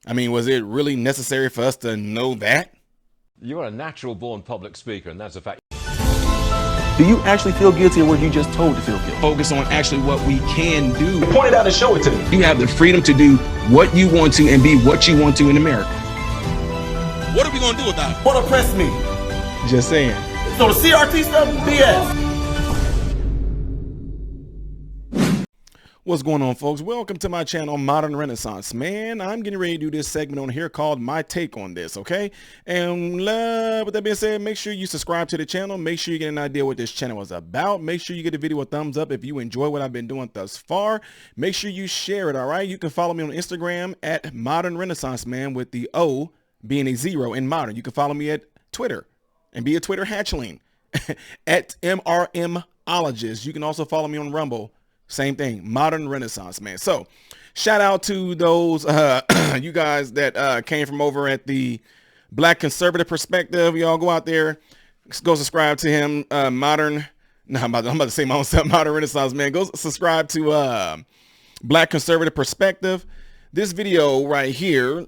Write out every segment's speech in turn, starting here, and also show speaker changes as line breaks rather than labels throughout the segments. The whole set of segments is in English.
I mean, was it really necessary for us to know that?
You're a natural born public speaker, and that's a fact.
Do you actually feel guilty or were you just told to feel guilty?
Focus on actually what we can do.
Point it out and show it to me.
You have the freedom to do what you want to and be what you want to in America. What are we going to do about it?
What oppressed me?
Just saying.
So the CRT stuff, BS.
What's going on, folks? Welcome to my channel, Modern Renaissance. Man, I'm getting ready to do this segment on here called My Take on This, okay? And with that being said, make sure you subscribe to the channel. Make sure you get an idea what this channel is about. Make sure you give the video a thumbs up if you enjoy what I've been doing thus far. Make sure you share it, all right? You can follow me on Instagram at Modern Renaissance Man with the O being a 0 in modern. You can follow me at Twitter and be a Twitter hatchling at MRMologist. You can also follow me on Rumble. Same thing, Modern Renaissance Man. So shout out to those you guys that came from over at the Black Conservative Perspective. Y'all go out there, go subscribe to him. I'm about to say my own self, Modern Renaissance Man. Go subscribe to Black Conservative Perspective. This video right here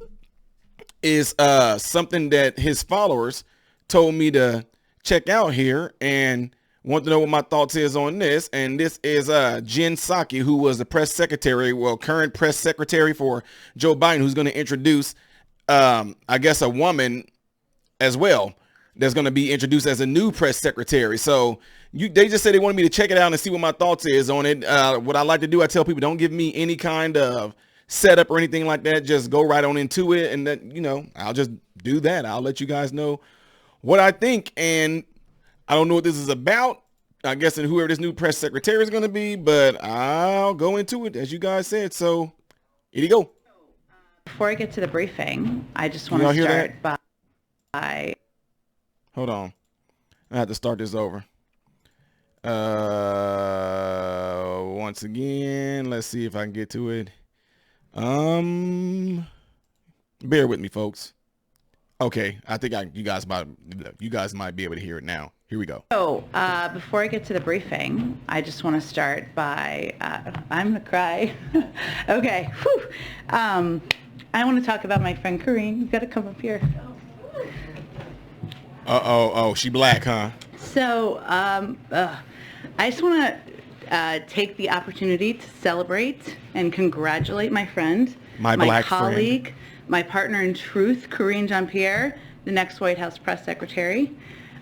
is something that his followers told me to check out here and want to know what my thoughts is on this. And this is Psaki, who was the press secretary, current press secretary for Joe Biden, who's going to introduce, I guess, a woman as well that's going to be introduced as a new press secretary. So they just said they wanted me to check it out and see what my thoughts is on it. What I like to do, I tell people, don't give me any kind of setup or anything like that. Just go right on into it. And that, I'll just do that. I'll let you guys know what I think. And I don't know what this is about, I guess, and whoever this new press secretary is going to be, but I'll go into it as you guys said. So here you go.
Before I get to the briefing, I just want to start by...
Hold on. I have to start this over. Once again, let's see if I can get to it. Bear with me, folks. Okay, I think you guys might be able to hear it now. Here we go.
So before I get to the briefing, I just want to start by, I'm going to cry. Okay. Whew. I want to talk about my friend Karine. You've got to come up here.
Oh, she black, huh?
So I just want to take the opportunity to celebrate and congratulate my friend, my black colleague, friend. My partner in truth, Karine Jean-Pierre, the next White House press secretary.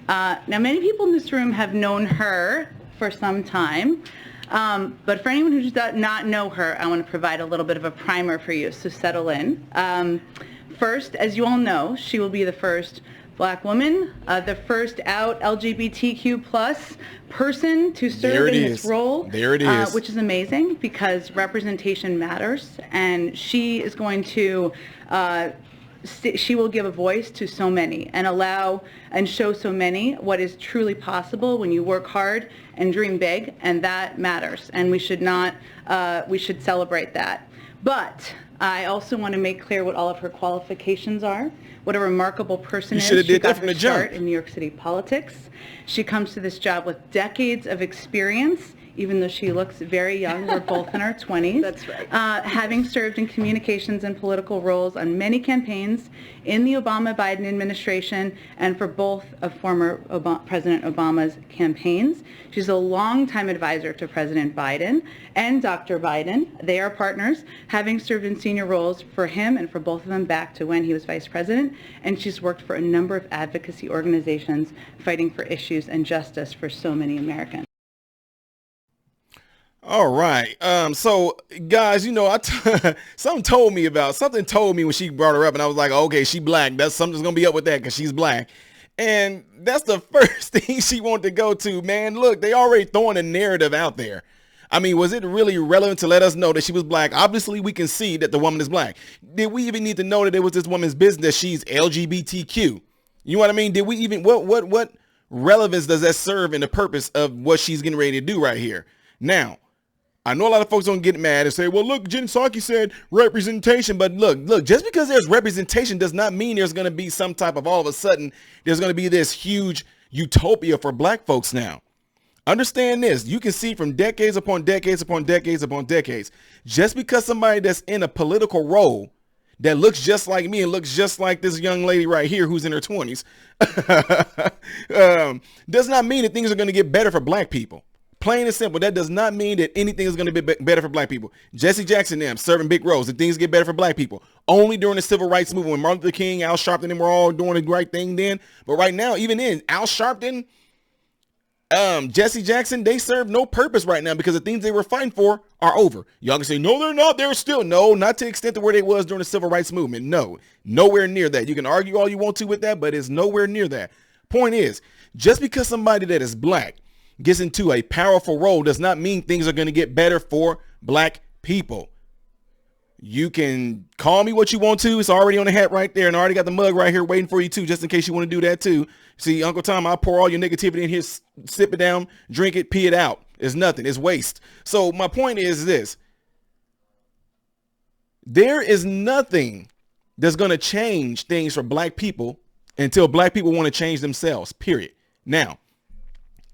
Now, many people in this room have known her for some time, but for anyone who does not know her, I want to provide a little bit of a primer for you, so settle in. First, as you all know, she will be the first Black woman, the first out LGBTQ plus person to serve in this role.
There it is.
Which is amazing because representation matters, and she is going to she will give a voice to so many and allow and show so many what is truly possible when you work hard and dream big, and that matters, and we should celebrate that. But I also want to make clear what all of her qualifications are, what a remarkable person is. She got her start in New York City politics. She comes to this job with decades of experience, even though she looks very young. We're both in our 20s. That's right. Having served in communications and political roles on many campaigns in the Obama-Biden administration and for both of former President Obama's campaigns. She's a longtime advisor to President Biden and Dr. Biden. They are partners, having served in senior roles for him and for both of them back to when he was vice president. And she's worked for a number of advocacy organizations fighting for issues and justice for so many Americans.
All right. So guys, something told me when she brought her up, and I was like, okay, she black. That's something's gonna be up with that because she's black. And that's the first thing she wanted to go to, man. Look, they already throwing a narrative out there. I mean, was it really relevant to let us know that she was black? Obviously, we can see that the woman is black. Did we even need to know that it was this woman's business? She's LGBTQ. You know what I mean? Did we even, what relevance does that serve in the purpose of what she's getting ready to do right here? Now, I know a lot of folks don't get mad and say, well, look, Jen Psaki said representation. But look, just because there's representation does not mean there's going to be some type of all of a sudden there's going to be this huge utopia for black folks now. Understand this. You can see from decades upon decades upon decades upon decades, just because somebody that's in a political role that looks just like me and looks just like this young lady right here who's in her 20s, does not mean that things are going to get better for black people. Plain and simple. That does not mean that anything is going to be better for black people. Jesse Jackson them serving big roles. That things get better for black people. Only during the civil rights movement when Martin Luther King, Al Sharpton, and we're all doing the right thing then. But right now, even then, Al Sharpton, Jesse Jackson, they serve no purpose right now because the things they were fighting for are over. Y'all can say, no, they're not. They're still. No, not to the extent to where they was during the civil rights movement. No, nowhere near that. You can argue all you want to with that, but it's nowhere near that. Point is, just because somebody that is black gets into a powerful role does not mean things are going to get better for black people. You can call me what you want to. It's already on the hat right there, and I already got the mug right here waiting for you too, just in case you want to do that too. See, Uncle Tom, I'll pour all your negativity in here, sip it down, drink it, pee it out. It's nothing. It's waste. So my point is this. There is nothing that's going to change things for black people until black people want to change themselves, period. Now,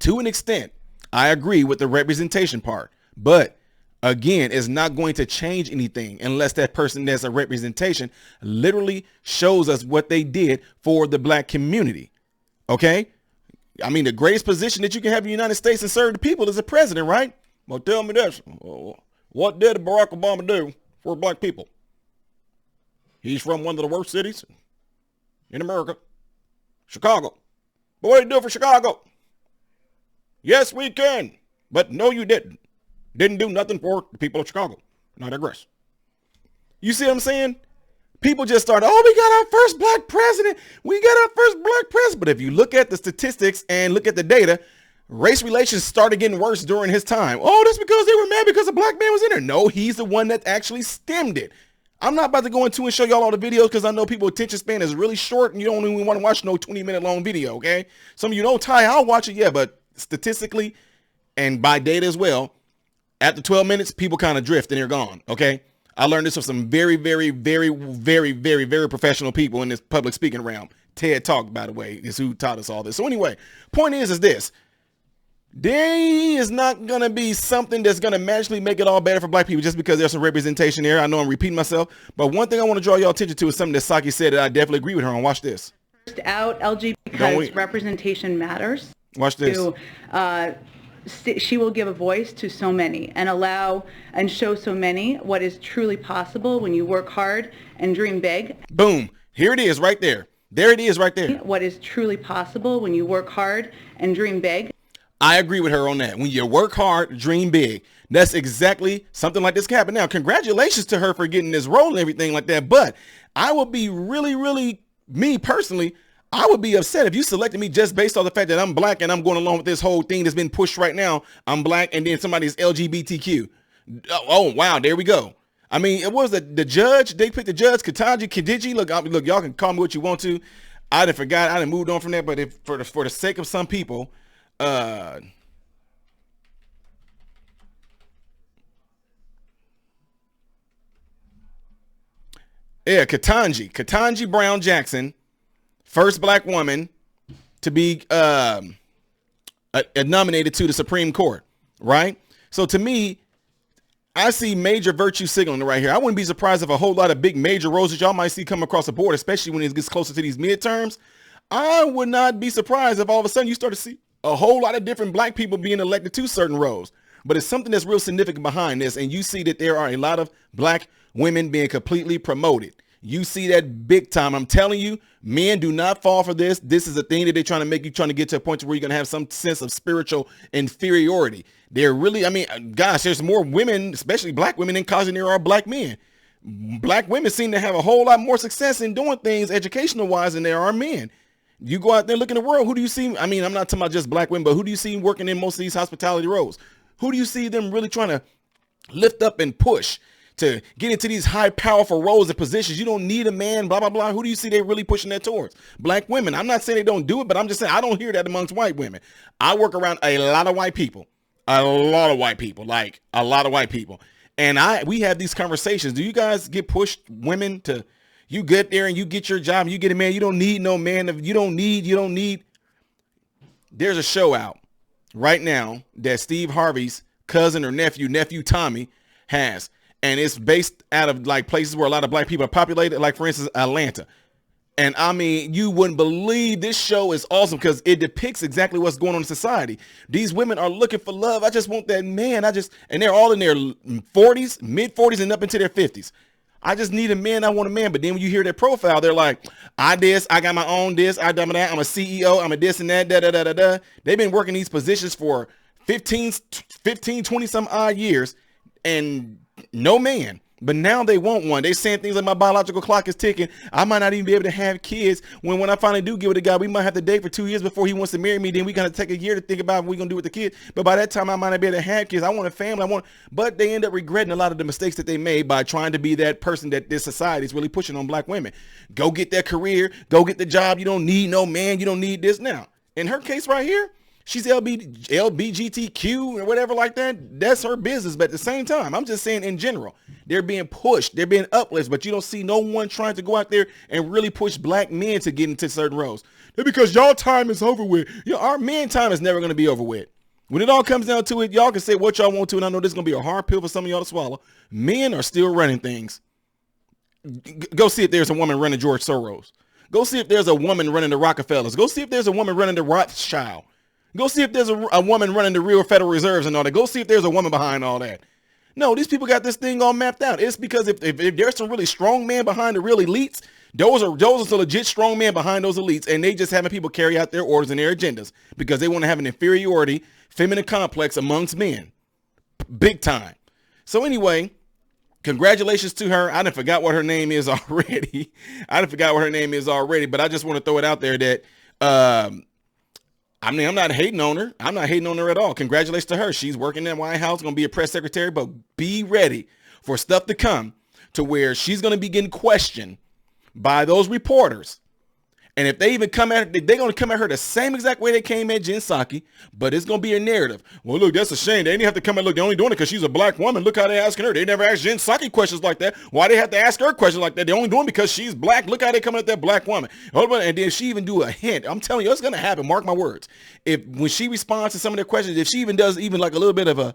to an extent, I agree with the representation part, but again, it's not going to change anything unless that person that's a representation literally shows us what they did for the black community. Okay? I mean, the greatest position that you can have in the United States and serve the people is a president, right? Well, tell me this. What did Barack Obama do for black people? He's from one of the worst cities in America, Chicago. But what did he do for Chicago? Yes, we can. But no, you didn't. Didn't do nothing for the people of Chicago. And I digress. You see what I'm saying? People just start, oh, we got our first black president. We got our first black president. But if you look at the statistics and look at the data, race relations started getting worse during his time. Oh, that's because they were mad because a black man was in there. No, he's the one that actually stemmed it. I'm not about to go into and show y'all all the videos because I know people's attention span is really short and you don't even want to watch no 20-minute long video, okay? Some of you don't, Ty, I'll watch it, yeah, but statistically and by data as well, after 12 minutes, people kind of drift and they're gone, okay? I learned this from some very, very, very, very, very, very professional people in this public speaking realm. TED Talk, by the way, is who taught us all this. So anyway, point is this. There is not going to be something that's going to magically make it all better for black people just because there's some representation there. I know I'm repeating myself, but one thing I want to draw your attention to is something that Psaki said that I definitely agree with her on. Watch this.
First out, LGBT, because representation matters.
Watch this.
She will give a voice to so many and allow and show so many what is truly possible when you work hard and dream big.
Boom. Here it is right there. There it is right there.
What is truly possible when you work hard and dream big.
I agree with her on that. When you work hard, dream big. That's exactly something like this can happen. Now, congratulations to her for getting this role and everything like that. But I would be really, me personally, I would be upset if you selected me just based on the fact that I'm black and I'm going along with this whole thing that's been pushed right now. I'm black and then somebody's LGBTQ. Oh, wow. There we go. I mean, it was the judge. They picked the judge, Ketanji Khadiji. Look, y'all can call me what you want to. I done forgot. I done moved on from that. But if for the sake of some people, yeah, Ketanji Brown Jackson, first black woman to be nominated to the Supreme Court, right? So to me, I see major virtue signaling right here. I wouldn't be surprised if a whole lot of big major roles that y'all might see come across the board, especially when it gets closer to these midterms. I would not be surprised if all of a sudden you start to see a whole lot of different black people being elected to certain roles. But it's something that's real significant behind this. And you see that there are a lot of black women being completely promoted. You see that big time. I'm telling you, men do not fall for this. This is a thing that they're trying to make you, trying to get to a point where you're going to have some sense of spiritual inferiority. They're really, I mean, gosh, there's more women, especially black women in college than there are black men. Black women seem to have a whole lot more success in doing things educational wise than there are men. You go out there, look in the world. Who do you see? I mean, I'm not talking about just black women, but who do you see working in most of these hospitality roles? Who do you see them really trying to lift up and push to get into these high, powerful roles and positions? You don't need a man, blah, blah, blah. Who do you see they really pushing that towards? Black women. I'm not saying they don't do it, but I'm just saying I don't hear that amongst white women. I work around a lot of white people, like a lot of white people. And we have these conversations. Do you guys get pushed women to, you get there and you get your job, and you get a man. You don't need no man. You don't need. There's a show out right now that Steve Harvey's cousin or nephew Tommy has. and it's based out of like places where a lot of black people are populated, like for instance, Atlanta. And I mean, you wouldn't believe this show is awesome because it depicts exactly what's going on in society. These women are looking for love. I just want that man. And they're all in their 40s, mid 40s and up into their 50s. I just need a man. I want a man. But then when you hear their profile, they're like, I got my own this, I done that. I'm a CEO. I'm a this and that, da, da, da, da, da. They've been working these positions for 15, 20 some odd years and no man. But now they want one. They saying things like my biological clock is ticking. I might not even be able to have kids. When I finally do get with a guy, we might have to date for 2 years before he wants to marry me. Then we got to take a year to think about what we're going to do with the kid. But by that time, I might not be able to have kids. I want a family. But they end up regretting a lot of the mistakes that they made by trying to be that person that this society is really pushing on black women. Go get that career. Go get the job. You don't need no man. You don't need this. Now, in her case right here, she's LGBTQ or whatever like that. That's her business. But at the same time, I'm just saying in general, they're being pushed. They're being uplifted. But you don't see no one trying to go out there and really push black men to get into certain roles. They're because y'all time is over with. Our men time is never going to be over with. When it all comes down to it, y'all can say what y'all want to. And I know this is going to be a hard pill for some of y'all to swallow. Men are still running things. Go see if there's a woman running George Soros. Go see if there's a woman running the Rockefellers. Go see if there's a woman running the Rothschild. Go see if there's a woman running the real Federal Reserves and all that. Go see if there's a woman behind all that. No, these people got this thing all mapped out. It's because if there's some really strong men behind the real elites, those are some legit strong men behind those elites, and they just having people carry out their orders and their agendas because they want to have an inferiority, feminine complex amongst men. Big time. So anyway, congratulations to her. I done forgot what her name is already. But I just want to throw it out there that I'm not hating on her. I'm not hating on her at all. Congratulations to her. She's working in the White House, going to be a press secretary, but be ready for stuff to come to where she's going to be getting questioned by those reporters. And if they even come at her, they're going to come at her the same exact way they came at Jen Psaki, but it's going to be a narrative. Well, look, that's a shame. They didn't have to come and look. They're only doing it because she's a black woman. Look how they're asking her. They never asked Jen Psaki questions like that. Why they have to ask her questions like that? They're only doing it because she's black. Look how they coming at that black woman. And then she even do a hint. I'm telling you, it's going to happen. Mark my words. When she responds to some of their questions, if she even does even like a little bit of a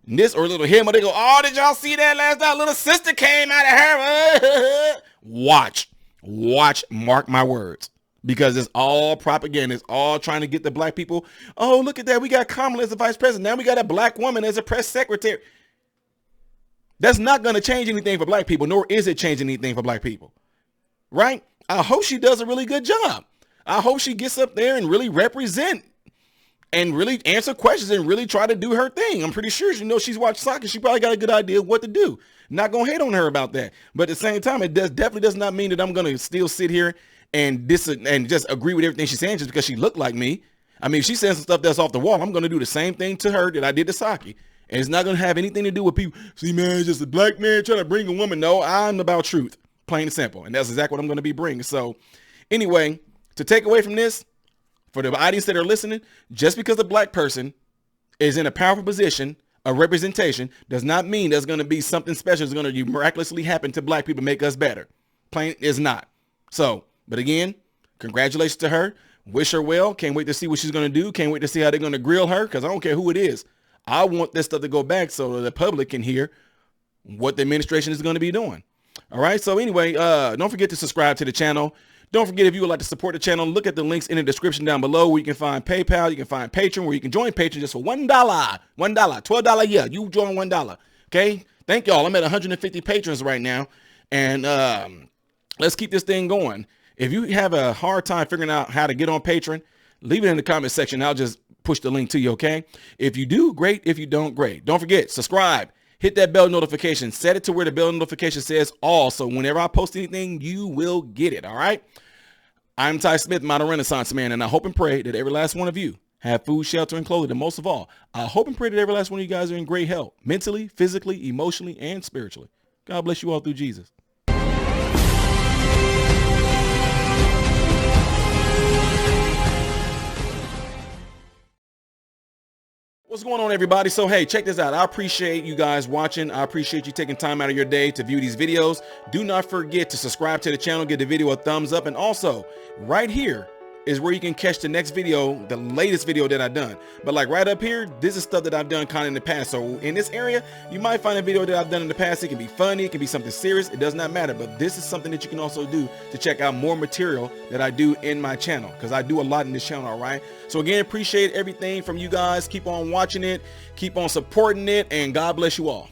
this or a little him, or they go, oh, did y'all see that last night? Little sister came out of her. Watch, mark my words. Because it's all propaganda. It's all trying to get the black people. Oh, look at that. We got Kamala as the vice president. Now we got a black woman as a press secretary. That's not going to change anything for black people, nor is it changing anything for black people. Right? I hope she does a really good job. I hope she gets up there and really represent and really answer questions and really try to do her thing. I'm pretty sure she's watched soccer. She probably got a good idea of what to do. Not going to hate on her about that. But at the same time, it definitely does not mean that I'm going to still sit here and just agree with everything she's saying just because she looked like me. I mean, if she's saying some stuff that's off the wall, I'm going to do the same thing to her that I did to Psaki. And it's not going to have anything to do with people. See, man, it's just a black man trying to bring a woman. No, I'm about truth, plain and simple. And that's exactly what I'm going to be bringing. So anyway, to take away from this, for the audience that are listening, just because a black person is in a powerful position of representation does not mean there's going to be something special that's going to miraculously happen to black people, make us better. Plain is not. So, but again, congratulations to her. Wish her well. Can't wait to see what she's going to do. Can't wait to see how they're going to grill her because I don't care who it is. I want this stuff to go back so the public can hear what the administration is going to be doing. All right. So anyway, don't forget to subscribe to the channel. Don't forget, if you would like to support the channel, look at the links in the description down below where you can find PayPal, you can find Patreon, where you can join Patreon just for $1. $12 a year. You join $1. Okay. Thank y'all. I'm at 150 patrons right now. And let's keep this thing going. If you have a hard time figuring out how to get on Patreon, leave it in the comment section. I'll just push the link to you, okay? If you do, great. If you don't, great. Don't forget, subscribe. Hit that bell notification. Set it to where the bell notification says all. So whenever I post anything, you will get it, all right? I'm Ty Smith, Modern Renaissance Man, and I hope and pray that every last one of you have food, shelter, and clothing. And most of all, I hope and pray that every last one of you guys are in great health, mentally, physically, emotionally, and spiritually. God bless you all through Jesus. What's going on, everybody? So, hey, check this out. I appreciate you guys watching. I appreciate you taking time out of your day to view these videos. Do not forget to subscribe to the channel, give the video a thumbs up. And also, right here is where you can catch the next video, the latest video that I've done. But like right up here, this is stuff that I've done kind of in the past. So in this area, you might find a video that I've done in the past. It can be funny, it can be something serious, it does not matter. But this is something that you can also do to check out more material that I do in my channel, because I do a lot in this channel, all right? So again, appreciate everything from you guys. Keep on watching it, keep on supporting it, and God bless you all.